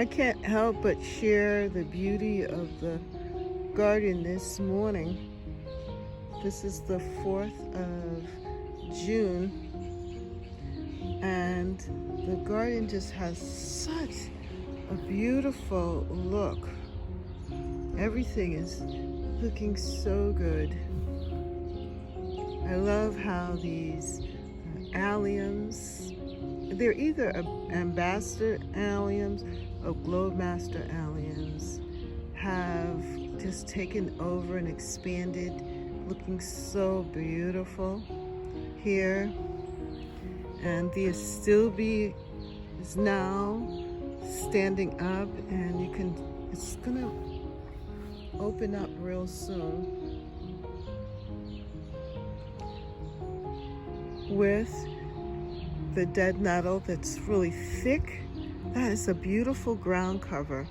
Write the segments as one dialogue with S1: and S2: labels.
S1: I can't help but share the beauty of the garden this morning. This is the 4th of June, and the garden just has such a beautiful look. Everything is looking so good. I love how these alliums, they're either ambassador alliums or globemaster alliums, have just taken over and expanded, looking so beautiful here. And the astilbe is now standing up, and it's gonna open up real soon with the dead nettle that's really thick. That is a beautiful ground cover.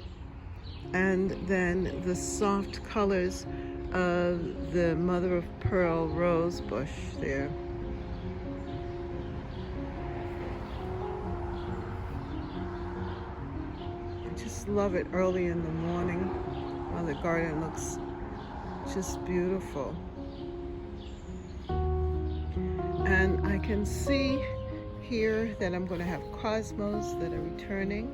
S1: And then the soft colors of the mother of pearl rose bush there. I just love it early in the morning while the garden looks just beautiful. And I can see here that I'm going to have cosmos that are returning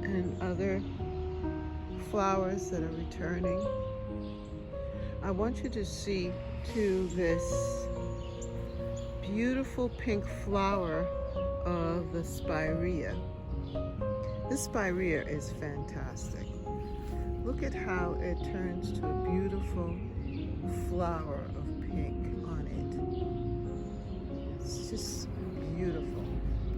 S1: and other flowers that are returning. I want you to see too this beautiful pink flower of the spirea. This spirea is fantastic. Look at how it turns to a beautiful flower of pink on it. It's just beautiful,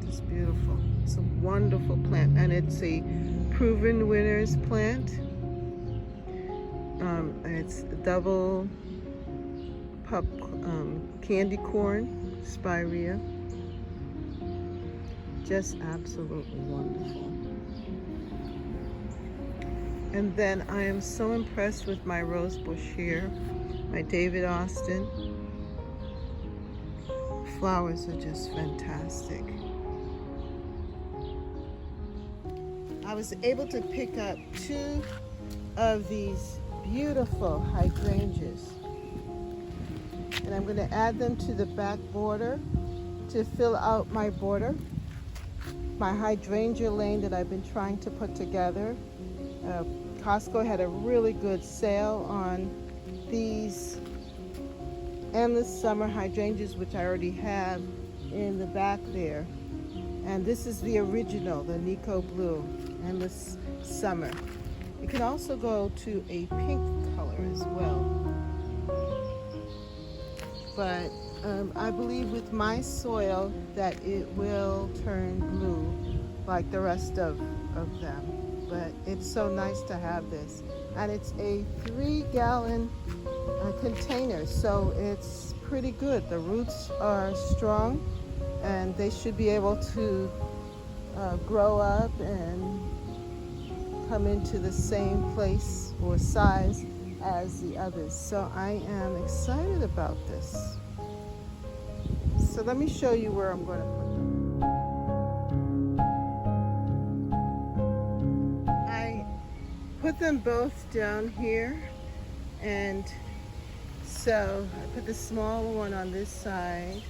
S1: just beautiful. It's a wonderful plant, and it's a proven winners plant. It's double pup candy corn spirea. Just absolutely wonderful. And then I am so impressed with my rose bush here, my David Austin. Flowers are just fantastic. I was able to pick up 2 of these beautiful hydrangeas, and I'm going to add them to the back border to fill out my border, my hydrangea lane that I've been trying to put together. Costco had a really good sale on these endless summer hydrangeas, which I already have in the back there. And this is the original, the Nico Blue Endless Summer. You can also go to a pink color as well. But I believe with my soil that it will turn blue like the rest of them. But it's so nice to have this. And it's a 3-gallon container, so it's pretty good. The roots are strong, and they should be able to grow up and come into the same place or size as the others. So I am excited about this. So let me show you where I'm going to put them. I put them both down here, and so I put the smaller one on this side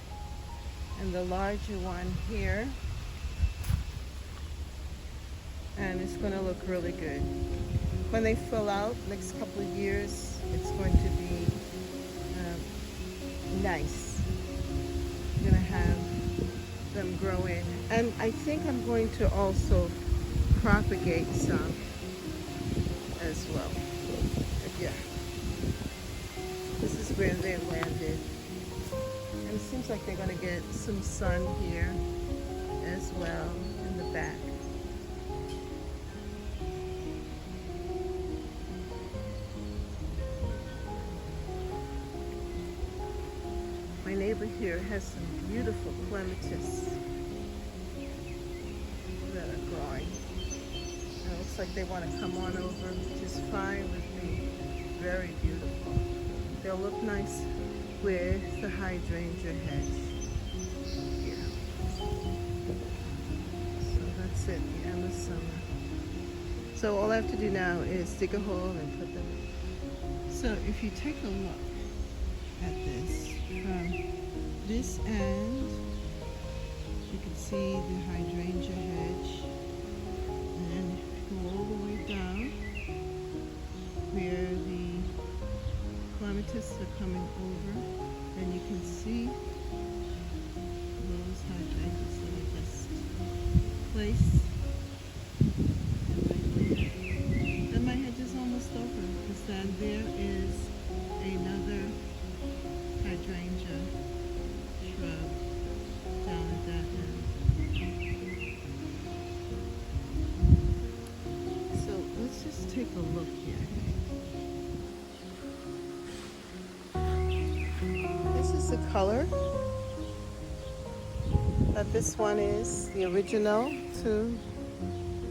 S1: and the larger one here, and it's going to look really good. When they fill out next couple of years, it's going to be nice. I'm going to have them grow in, and I think I'm going to also propagate some as well. But yeah, this is where they landed, and it seems like they're going to get some sun here as well in the back. My neighbor here has some beautiful clematis that are growing. And it looks like they want to come on over, which is fine with me. Very beautiful. They'll look nice with the hydrangea hedge here. So the summer. So all I have to do now is dig a hole and put them in. So if you take a look at this from this end, you can see the hydrangea hedge, and then go all the way down where the clematis are coming over, and you can see those hydrangeas that I just placed. Then my hedge is almost over, because then there is another hydrangea shrub down at that end. So let's just take a look here. This is the color that this one is, the original too.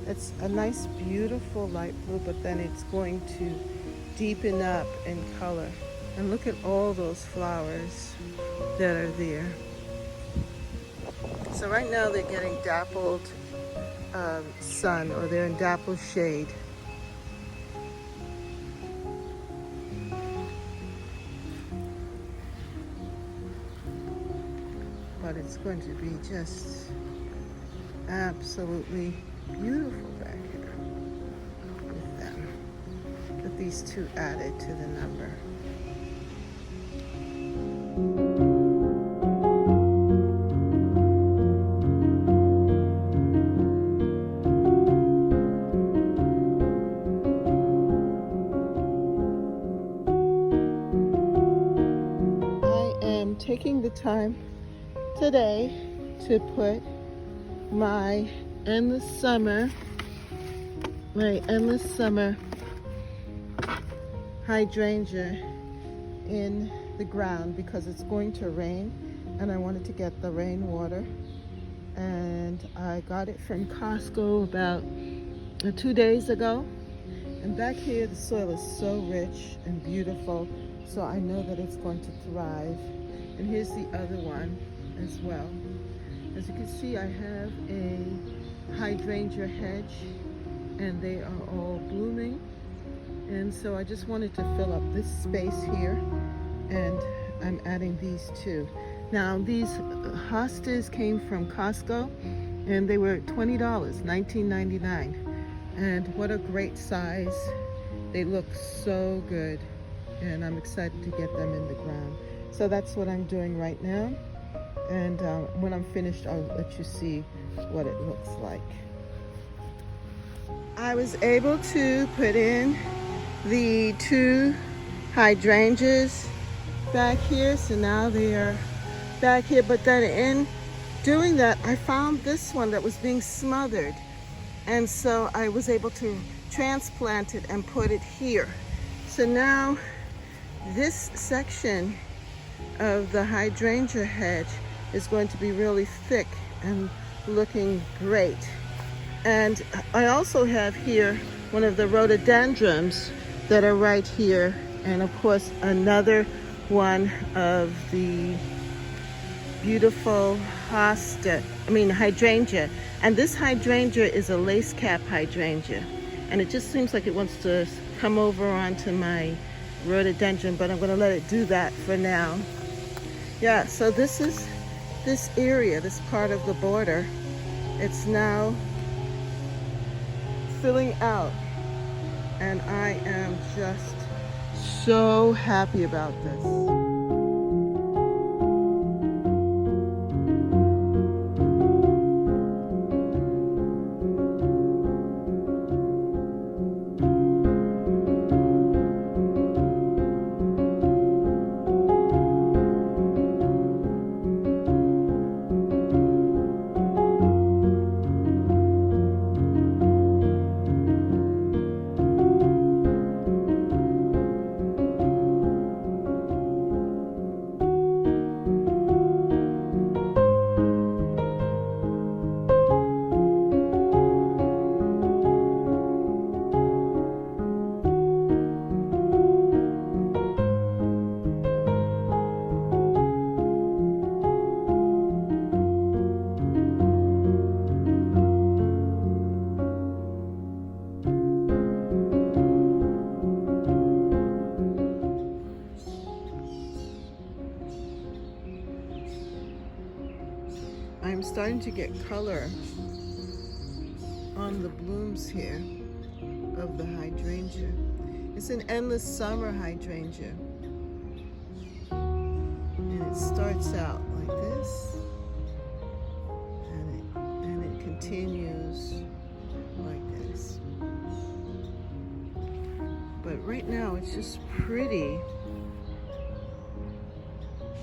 S1: It's a nice beautiful light blue, but then it's going to deepen up in color. And look at all those flowers that are there. So right now they're getting dappled sun, or they're in dappled shade. But it's going to be just absolutely beautiful back here with them, with these two added to the number. I am taking the time today to put my endless summer hydrangea in the ground, because it's going to rain and I wanted to get the rainwater. And I got it from Costco about 2 days ago. And back here the soil is so rich and beautiful, so I know that it's going to thrive. And here's the other one as well. As you can see, I have a hydrangea hedge and they are all blooming, and so I just wanted to fill up this space here, and I'm adding these two. Now these hostas came from Costco and they were $20, $19.99, and what a great size. They look so good, and I'm excited to get them in the ground. So that's what I'm doing right now, and when I'm finished I'll let you see what it looks like. I was able to put in the two hydrangeas back here, so now they are back here. But then in doing that, I found this one that was being smothered, and so I was able to transplant it and put it here. So now this section of the hydrangea hedge is going to be really thick and looking great. And I also have here one of the rhododendrons that are right here, and of course another one of the beautiful hydrangea. And this hydrangea is a lace cap hydrangea, and it just seems like it wants to come over onto my rhododendron, but I'm going to let it do that for now. Yeah, so this is this area, this part of the border. It's now filling out, and I am just so happy about this. starting to get color on the blooms here of the hydrangea. It's an endless summer hydrangea. And it starts out like this, and it continues like this. But right now it's just pretty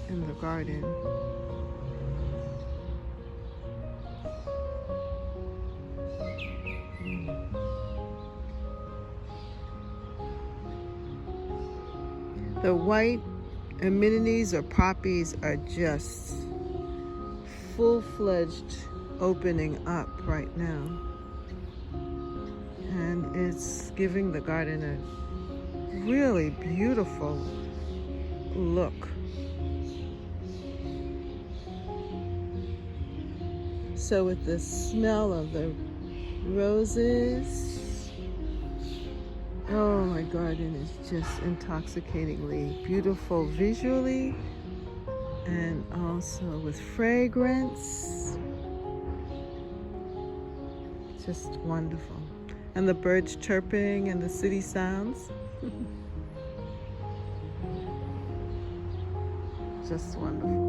S1: in the garden. The white amidsts or poppies are just full-fledged opening up right now. And it's giving the garden a really beautiful look. So with the smell of the roses, oh, my garden is just intoxicatingly beautiful visually and also with fragrance. Just wonderful. And the birds chirping and the city sounds. Just wonderful.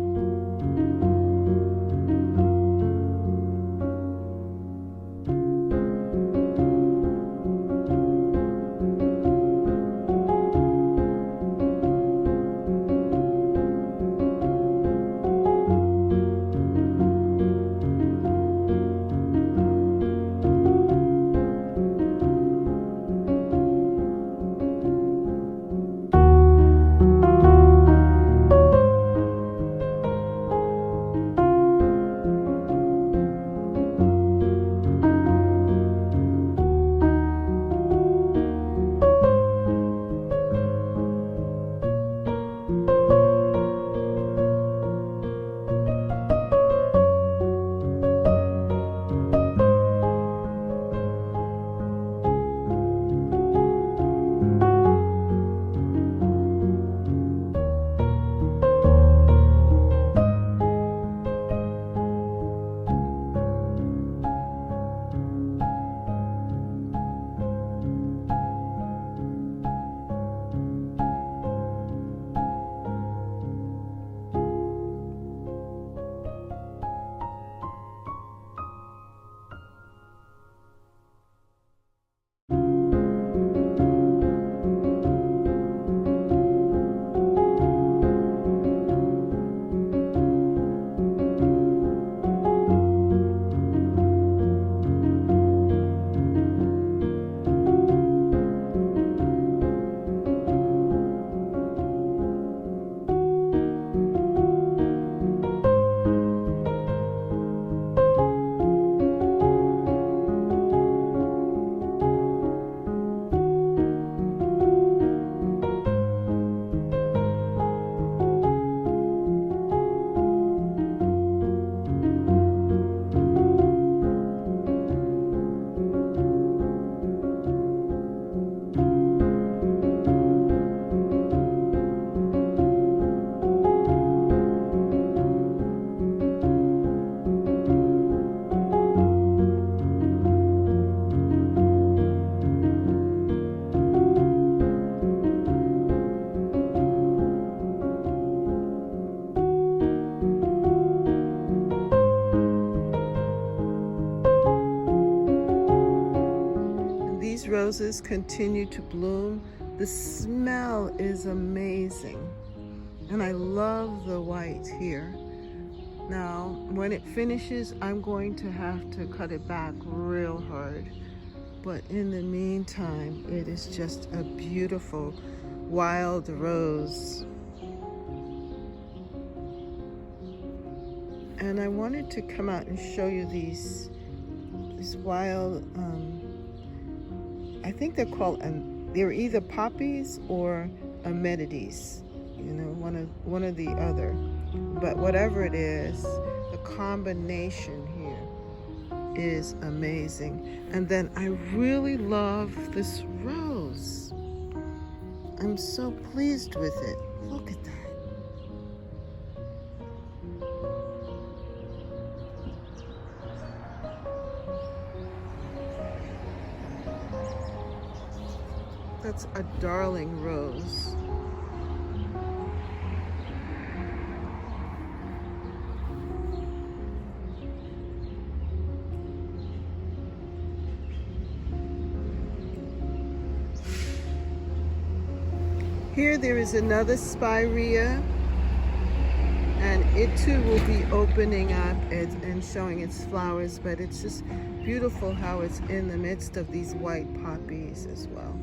S1: Roses continue to bloom. The smell is amazing, and I love the white here. Now, when it finishes, I'm going to have to cut it back real hard, but in the meantime, it is just a beautiful wild rose. And I wanted to come out and show you these wild, I think they're called, they're either poppies or amenities, you know, one or the other. But whatever it is, the combination here is amazing. And then I really love this rose. I'm so pleased with it. Look at that. That's a darling rose. Here there is another spirea, and it too will be opening up and showing its flowers, but it's just beautiful how it's in the midst of these white poppies as well.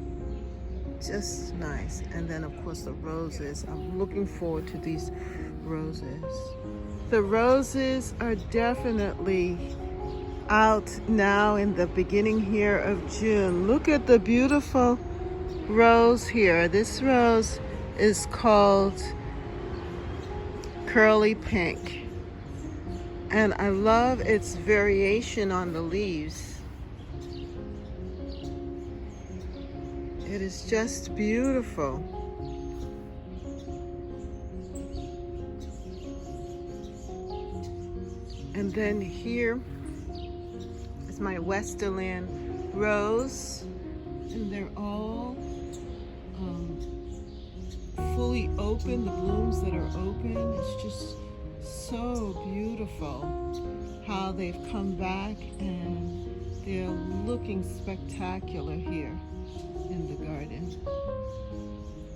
S1: Just nice. And then of course the roses. I'm looking forward to these roses. The roses are definitely out now in the beginning here of June. Look at the beautiful rose here. This rose is called curly pink, and I love its variation on the leaves. It is just beautiful. And then here is my Westerland rose, and they're all fully open, the blooms that are open. It's just so beautiful how they've come back, and they're looking spectacular here in the garden.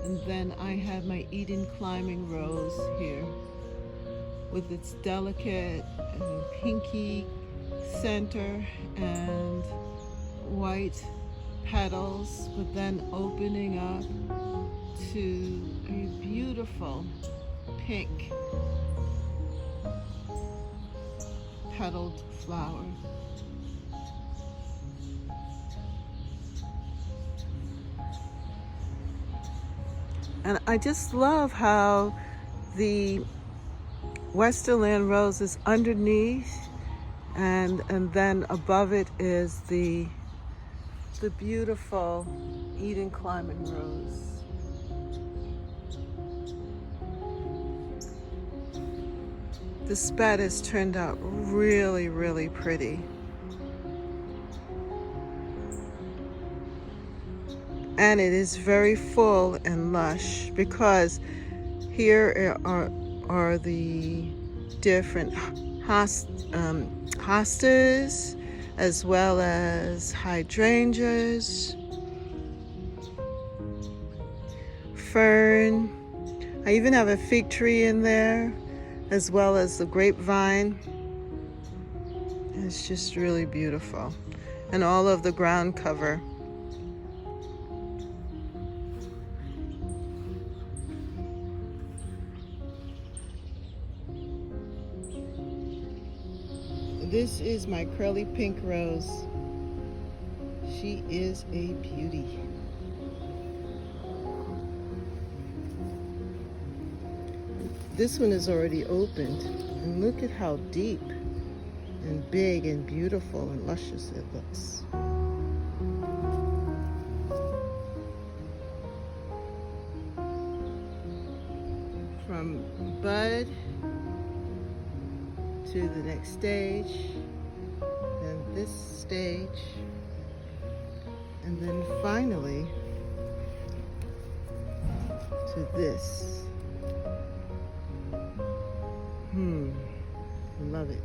S1: And then I have my Eden climbing rose here with its delicate pinky center and white petals, but then opening up to a beautiful pink petaled flower. And I just love how the Westerland rose is underneath, and then above it is the beautiful Eden climbing rose. This bed has turned out really, really pretty. And it is very full and lush because here are the different hostas, as well as hydrangeas, fern. I even have a fig tree in there, as well as the grapevine. It's just really beautiful. And all of the ground cover. This is my curly pink rose. She is a beauty. This one is already opened, and look at how deep and big and beautiful and luscious it looks. From bud to the next stage, then this stage, and then finally to this. Love it.